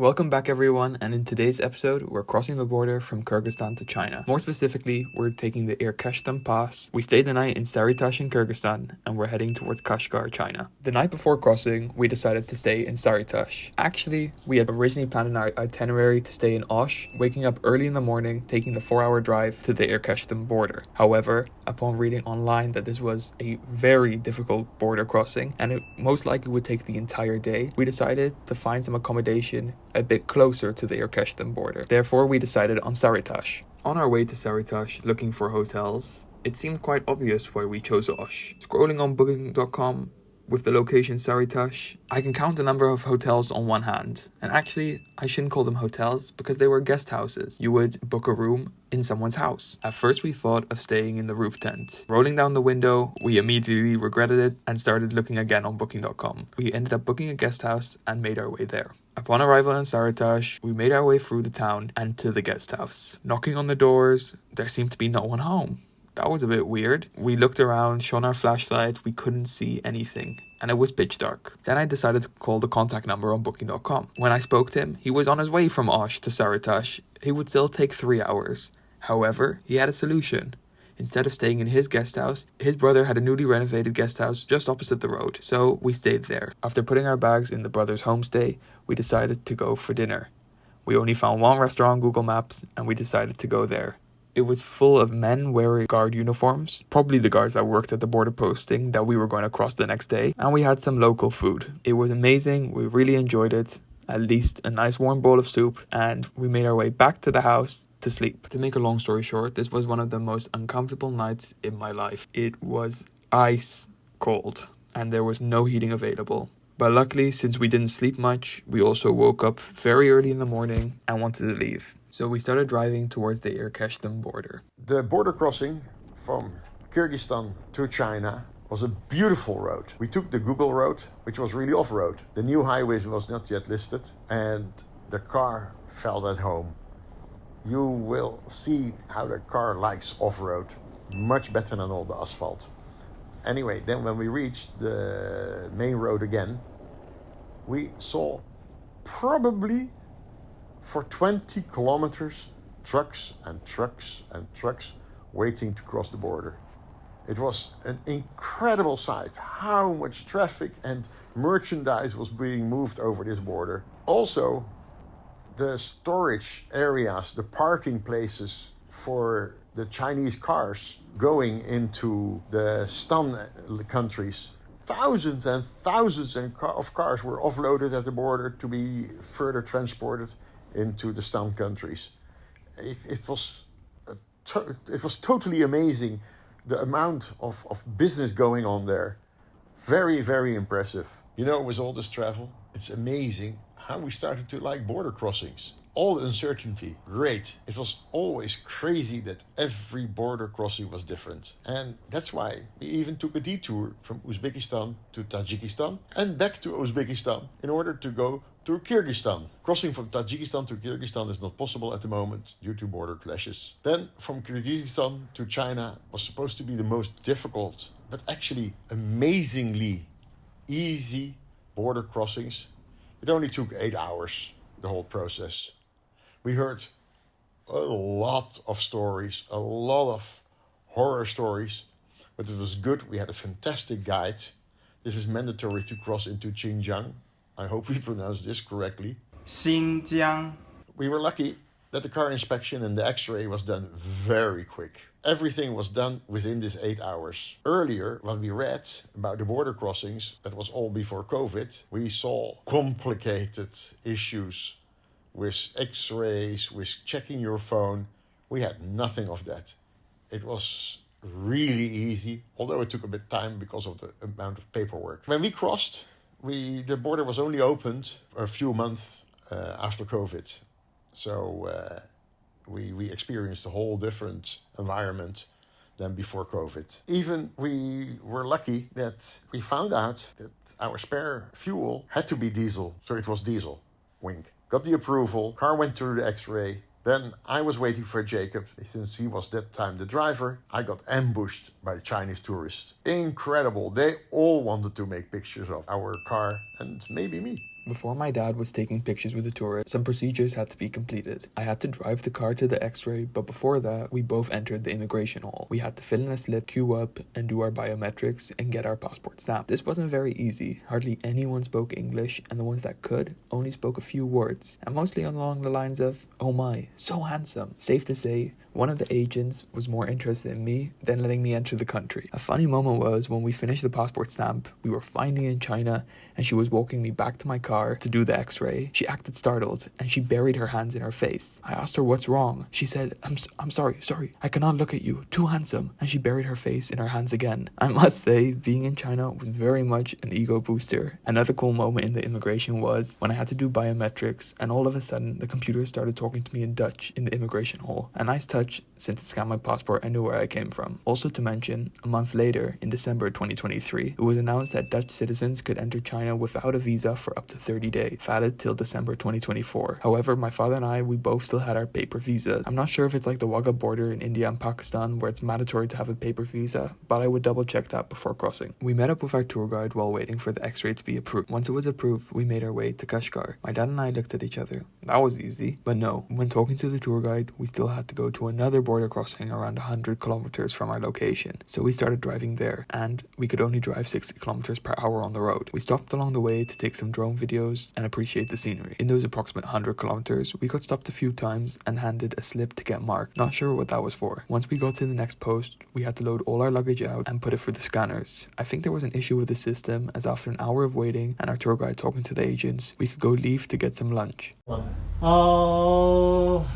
Welcome back everyone, and in today's episode, we're crossing the border from Kyrgyzstan to China. More specifically, we're taking the Irkeshtam Pass. We stayed the night in Sary-Tash in Kyrgyzstan, and we're heading towards Kashgar, China. The night before crossing, we decided to stay in Sary-Tash. Actually, we had originally planned an itinerary to stay in Osh, waking up early in the morning, taking the 4-hour drive to the Irkeshtam border. However, upon reading online that this was a very difficult border crossing, and it most likely would take the entire day, we decided to find some accommodation a bit closer to the Irkeshtam border. Therefore, we decided on Sary-Tash. On our way to Sary-Tash, looking for hotels, it seemed quite obvious why we chose Osh. Scrolling on booking.com with the location Sary-Tash, I can count the number of hotels on one hand. And actually, I shouldn't call them hotels because they were guest houses. You would book a room in someone's house. At first, we thought of staying in the roof tent. Rolling down the window, we immediately regretted it and started looking again on booking.com. We ended up booking a guest house and made our way there. Upon arrival in Sary-Tash, we made our way through the town and to the guest house. Knocking on the doors, there seemed to be no one home. That was a bit weird. We looked around, shone our flashlight, we couldn't see anything, and it was pitch dark. Then I decided to call the contact number on booking.com. When I spoke to him, he was on his way from Osh to Sary-Tash. It would still take 3 hours. However, he had a solution. Instead of staying in his guest house, his brother had a newly renovated guest house just opposite the road, so we stayed there. After putting our bags in the brother's homestay, we decided to go for dinner. We only found one restaurant on Google Maps, and we decided to go there. It was full of men wearing guard uniforms, probably the guards that worked at the border posting that we were going to cross the next day, and we had some local food. It was amazing, we really enjoyed it, at least a nice warm bowl of soup, and we made our way back to the house to sleep. To make a long story short, this was one of the most uncomfortable nights in my life. It was ice cold, and there was no heating available. But luckily, since we didn't sleep much, we also woke up very early in the morning and wanted to leave. So we started driving towards the Irkeshtam border. The border crossing from Kyrgyzstan to China was a beautiful road. We took the Google road, which was really off-road. The new highway was not yet listed, and the car felt at home. You will see how the car likes off-road, much better than all the asphalt. Anyway, then when we reached the main road again, we saw probably for 20 kilometers trucks and trucks and trucks waiting to cross the border. It was an incredible sight, how much traffic and merchandise was being moved over this border. Also, the storage areas, the parking places for the Chinese cars going into the Stan countries. Thousands and thousands of cars were offloaded at the border to be further transported into the Stan countries. It was totally amazing, the amount of business going on there. Very, very impressive. You know, with all this travel, it's amazing how we started to like border crossings. All the uncertainty, great. It was always crazy that every border crossing was different. And that's why we even took a detour from Uzbekistan to Tajikistan and back to Uzbekistan in order to go to Kyrgyzstan. Crossing from Tajikistan to Kyrgyzstan is not possible at the moment due to border clashes. Then from Kyrgyzstan to China was supposed to be the most difficult, but actually amazingly easy border crossings. It only took 8 hours, the whole process. We heard a lot of stories, a lot of horror stories, but it was good. We had a fantastic guide. This is mandatory to cross into Xinjiang. I hope we pronounced this correctly. Xinjiang. We were lucky that the car inspection and the x-ray was done very quick. Everything was done within this 8 hours. Earlier, when we read about the border crossings, that was all before COVID, we saw complicated issues with x-rays, with checking your phone. We had nothing of that. It was really easy, although it took a bit of time because of the amount of paperwork. When we crossed, the border was only opened a few months after COVID. So we experienced a whole different environment than before COVID. Even we were lucky that we found out that our spare fuel had to be diesel. So it was diesel. Wink. Got the approval, car went through the x-ray. Then I was waiting for Jacob. Since he was that time the driver, I got ambushed by the Chinese tourists. Incredible. They all wanted to make pictures of our car and maybe me. Before my dad was taking pictures with the tourist, some procedures had to be completed. I had to drive the car to the x-ray, but before that, we both entered the immigration hall. We had to fill in a slip, queue up, and do our biometrics and get our passport stamped. This wasn't very easy. Hardly anyone spoke English, and the ones that could only spoke a few words, and mostly along the lines of, "Oh my, so handsome." Safe to say, one of the agents was more interested in me than letting me enter the country. A funny moment was when we finished the passport stamp, we were finally in China, and she was walking me back to my car to do the x-ray. She acted startled, and she buried her hands in her face. I asked her what's wrong. She said, I'm sorry, I cannot look at you, too handsome. And she buried her face in her hands again. I must say, being in China was very much an ego booster. Another cool moment in the immigration was when I had to do biometrics, and all of a sudden, the computer started talking to me in Dutch in the immigration hall. A nice touch, since it scanned my passport and knew where I came from. Also to mention, a month later, in December 2023, it was announced that Dutch citizens could enter China without a visa for up to 30 days, valid till December 2024. However, my father and we both still had our paper visas. I'm not sure if it's like the Wagah border in India and Pakistan where it's mandatory to have a paper visa, but I would double check that before crossing. We met up with our tour guide while waiting for the x-ray to be approved. Once it was approved, we made our way to Kashgar. My dad and I looked at each other. That was easy, but no, when talking to the tour guide, we still had to go to another border crossing around 100 kilometers from our location. So we started driving there, and we could only drive 60 kilometers per hour on the road. We stopped along the way to take some drone videos and appreciate the scenery. In those approximate 100 kilometers, we got stopped a few times and handed a slip to get marked. Not sure what that was for. Once we got to the next post, we had to load all our luggage out and put it for the scanners. I think there was an issue with the system, as after an hour of waiting and our tour guide talking to the agents, we could go leave to get some lunch. Oh.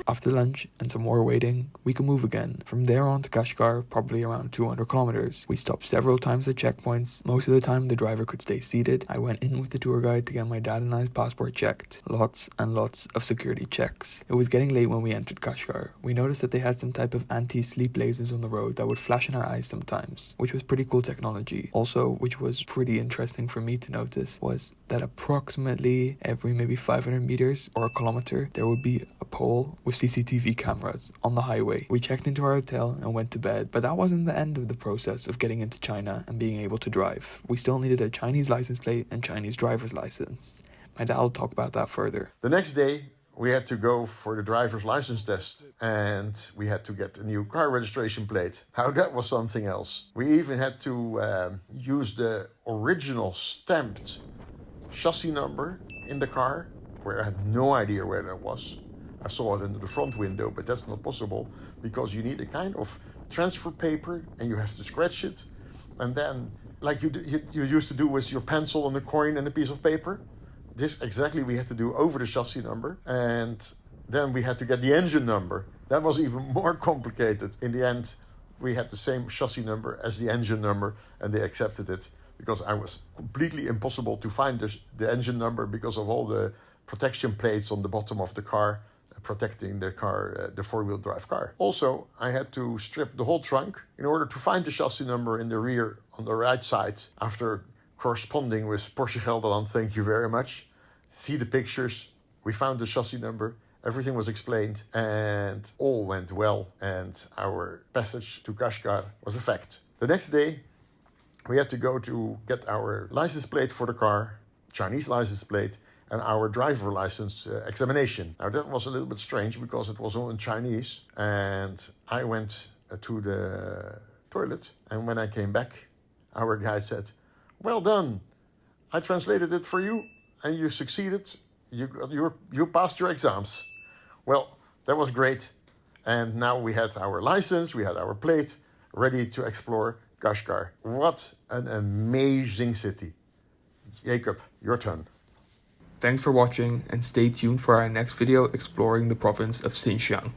After lunch and some more waiting, we could move again. From there on to Kashgar, probably around 200 kilometers. We stopped several times at checkpoints. Most of the time the driver could stay seated. I went in with the tour guide to get my dad and I's passport checked. Lots and lots of security checks. It was getting late when we entered Kashgar. We noticed that they had some type of anti-sleep lasers on the road that would flash in our eyes sometimes, which was pretty cool technology. Also, which was pretty interesting for me to notice, was that approximately every maybe 500 meters or a kilometer, there would be a pole with CCTV cameras on the highway. We checked into our hotel and went to bed, but that wasn't the end of the process of getting into China and being able to drive. We still needed a Chinese license plate and Chinese driver's license. My dad will talk about that further. The next day, we had to go for the driver's license test, and we had to get a new car registration plate. How that was something else. We even had to use the original stamped chassis number in the car, where I had no idea where that was. I saw it in the front window, but that's not possible because you need a kind of transfer paper and you have to scratch it. And then, like you used to do with your pencil and a coin and a piece of paper, this exactly we had to do over the chassis number. And then we had to get the engine number. That was even more complicated. In the end, we had the same chassis number as the engine number, and they accepted it because I was completely impossible to find the engine number because of all the protection plates on the bottom of the car, protecting the car, the four-wheel drive car. Also, I had to strip the whole trunk in order to find the chassis number in the rear on the right side. After corresponding with Porsche Gelderland, thank you very much. See the pictures. We found the chassis number. Everything was explained and all went well. And our passage to Kashgar was a fact. The next day, we had to go to get our license plate for the car, Chinese license plate, and our driver license examination. Now that was a little bit strange because it was all in Chinese, and I went to the toilet, and when I came back, our guide said, "Well done, I translated it for you, and you succeeded, you passed your exams." Well, that was great, and now we had our license, we had our plate, ready to explore Kashgar. What an amazing city. Jacob, your turn. Thanks for watching and stay tuned for our next video exploring the province of Xinjiang.